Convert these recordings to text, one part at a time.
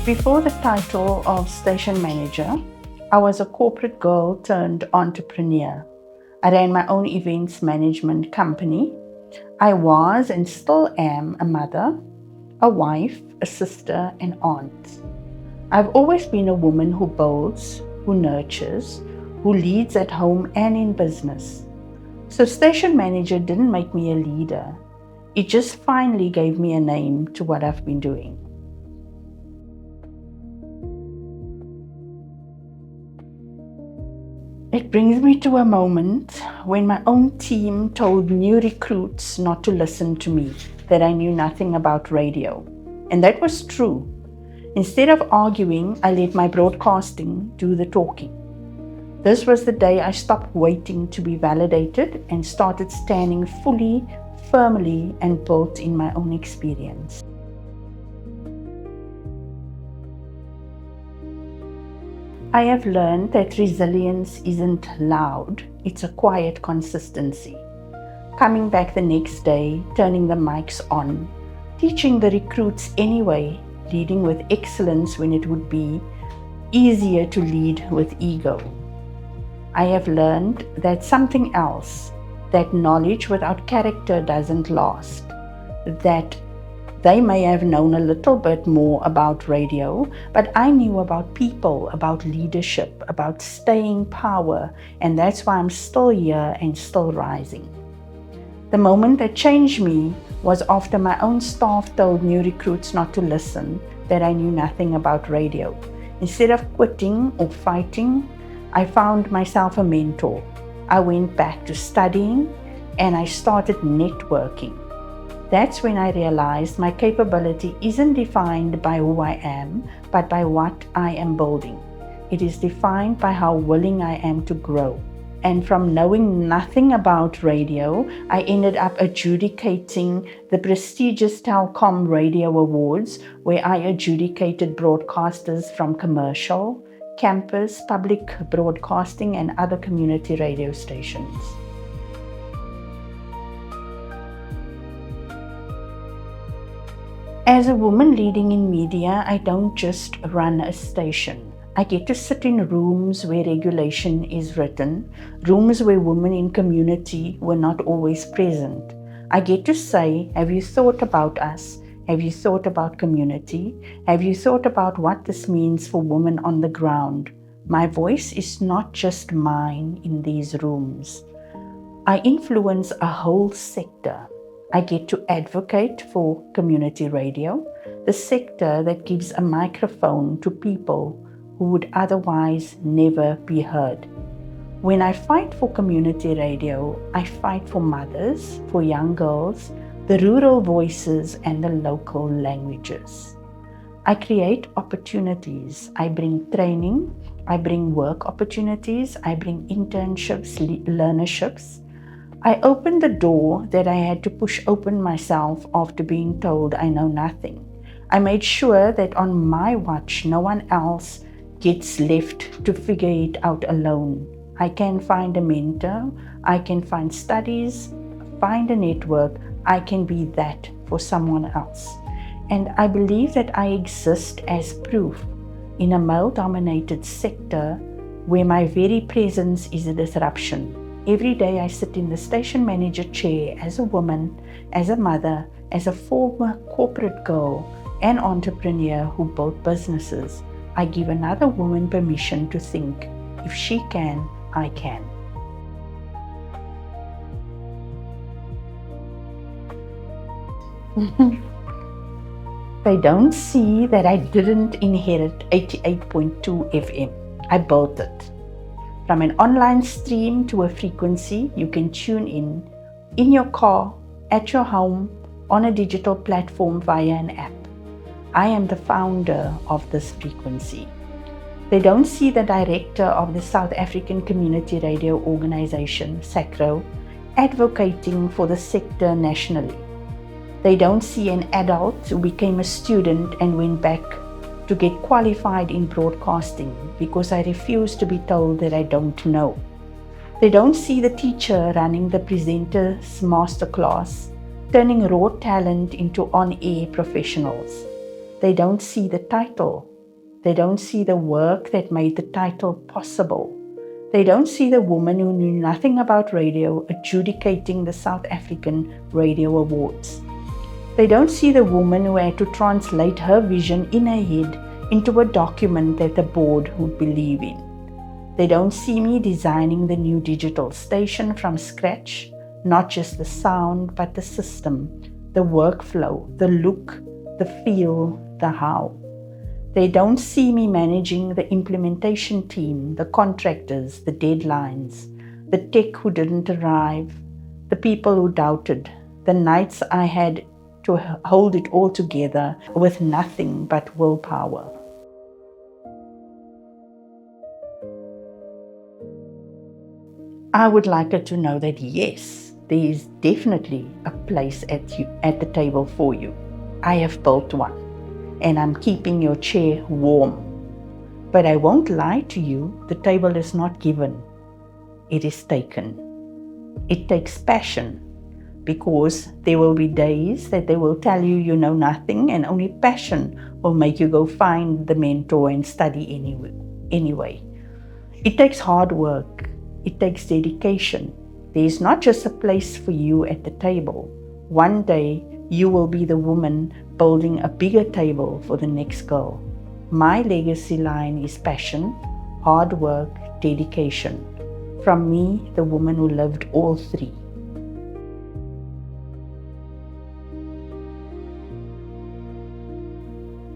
Before the title of station manager, I was a corporate girl turned entrepreneur. I ran my own events management company. I was and still am a mother, a wife, a sister, and aunt. I've always been a woman who builds, who nurtures, who leads at home and in business. So station manager didn't make me a leader. It just finally gave me a name to what I've been doing. It brings me to a moment when my own team told new recruits not to listen to me, that I knew nothing about radio. And that was true. Instead of arguing, I let my broadcasting do the talking. This was the day I stopped waiting to be validated and started standing fully, firmly, and built in my own experience. I have learned that resilience isn't loud, it's a quiet consistency. Coming back the next day, turning the mics on, teaching the recruits anyway, leading with excellence when it would be easier to lead with ego. I have learned that something else, that knowledge without character doesn't last, that they may have known a little bit more about radio, but I knew about people, about leadership, about staying power, and that's why I'm still here and still rising. The moment that changed me was after my own staff told new recruits not to listen, that I knew nothing about radio. Instead of quitting or fighting, I found myself a mentor. I went back to studying and I started networking. That's when I realized my capability isn't defined by who I am, but by what I am building. It is defined by how willing I am to grow. And from knowing nothing about radio, I ended up adjudicating the prestigious Telkom Radio Awards, where I adjudicated broadcasters from commercial, campus, public broadcasting, and other community radio stations. As a woman leading in media, I don't just run a station. I get to sit in rooms where regulation is written, rooms where women in community were not always present. I get to say, have you thought about us? Have you thought about community? Have you thought about what this means for women on the ground? My voice is not just mine in these rooms. I influence a whole sector. I get to advocate for community radio, the sector that gives a microphone to people who would otherwise never be heard. When I fight for community radio, I fight for mothers, for young girls, the rural voices, and the local languages. I create opportunities. I bring training. I bring work opportunities. I bring internships, learnerships. I opened the door that I had to push open myself after being told I know nothing. I made sure that on my watch, no one else gets left to figure it out alone. I can find a mentor, I can find studies, find a network, I can be that for someone else. And I believe that I exist as proof in a male-dominated sector where my very presence is a disruption. Every day I sit in the station manager chair as a woman, as a mother, as a former corporate girl and entrepreneur who built businesses. I give another woman permission to think, if she can, I can. They don't see that I didn't inherit 88.2 FM. I built it. From an online stream to a frequency you can tune in your car, at your home, on a digital platform via an app. I am the founder of this frequency. They don't see the director of the South African Community Radio Organization, SACRO, advocating for the sector nationally. They don't see an adult who became a student and went back to get qualified in broadcasting because I refuse to be told that I don't know. They don't see the teacher running the presenter's masterclass, turning raw talent into on-air professionals. They don't see the title They don't see the work that made the title possible. They don't see the woman who knew nothing about radio adjudicating the South African Radio Awards. They don't see the woman who had to translate her vision in her head into a document that the board would believe in. They don't see me designing the new digital station from scratch, not just the sound, but the system, the workflow, the look, the feel, the how. They don't see me managing the implementation team, the contractors, the deadlines, the tech who didn't arrive, the people who doubted, the nights I had to hold it all together with nothing but willpower. I would like her to know that yes, there is definitely a place at the table for you. I have built one, and I'm keeping your chair warm. But I won't lie to you, the table is not given. It is taken. It takes passion, because there will be days that they will tell you you know nothing, and only passion will make you go find the mentor and study anyway. It takes hard work. It takes dedication. There is not just a place for you at the table. One day, you will be the woman building a bigger table for the next girl. My legacy line is passion, hard work, dedication. From me, the woman who lived all three.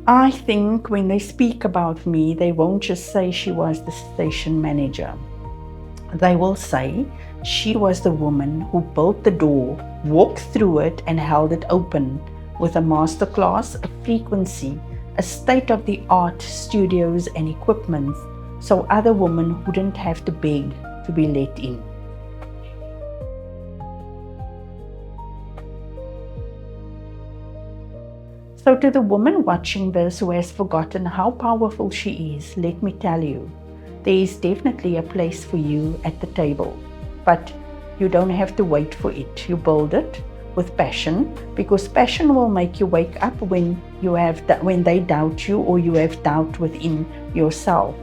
I think when they speak about me, they won't just say she was the station manager. They will say she was the woman who built the door, walked through it and held it open with a masterclass, a frequency, a state-of-the-art studios and equipment so other women wouldn't have to beg to be let in. So to the woman watching this who has forgotten how powerful she is, let me tell you, there is definitely a place for you at the table, but you don't have to wait for it. You build it with passion, because passion will make you wake up when they doubt you or you have doubt within yourself.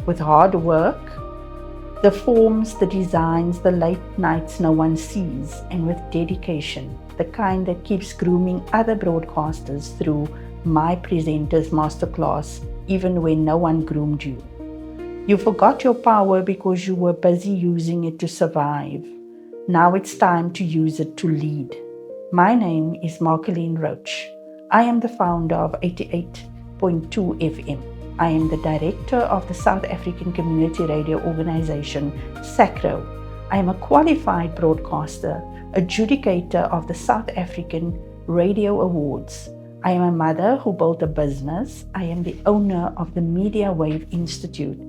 With hard work, the forms, the designs, the late nights no one sees, and with dedication, the kind that keeps grooming other broadcasters through my presenter's masterclass, even when no one groomed you. You forgot your power because you were busy using it to survive. Now it's time to use it to lead. My name is Marcolene Roach. I am the founder of 88.2 FM. I am the director of the South African Community Radio Organization, SACRO. I am a qualified broadcaster, adjudicator of the South African Radio Awards. I am a mother who built a business. I am the owner of the Media Wave Institute,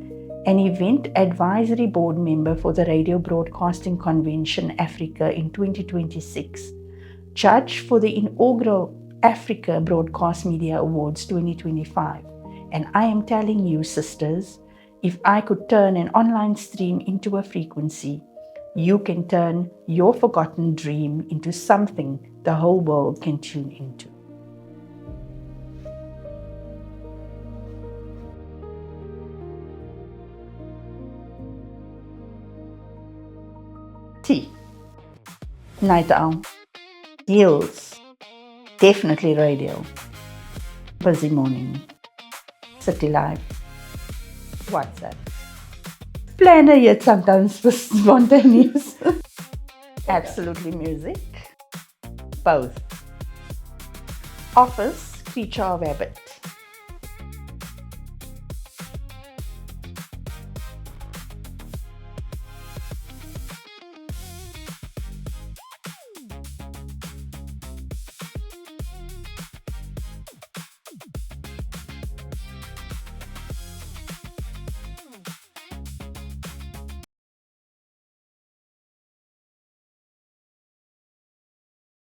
an event advisory board member for the Radio Broadcasting Convention Africa in 2026, judge for the inaugural Africa Broadcast Media Awards 2025. And I am telling you, sisters, if I could turn an online stream into a frequency, you can turn your forgotten dream into something the whole world can tune into. Tea, night owl, heels, definitely radio, busy morning, city life, WhatsApp, planner yet sometimes spontaneous, absolutely music, both, office, creature of habit,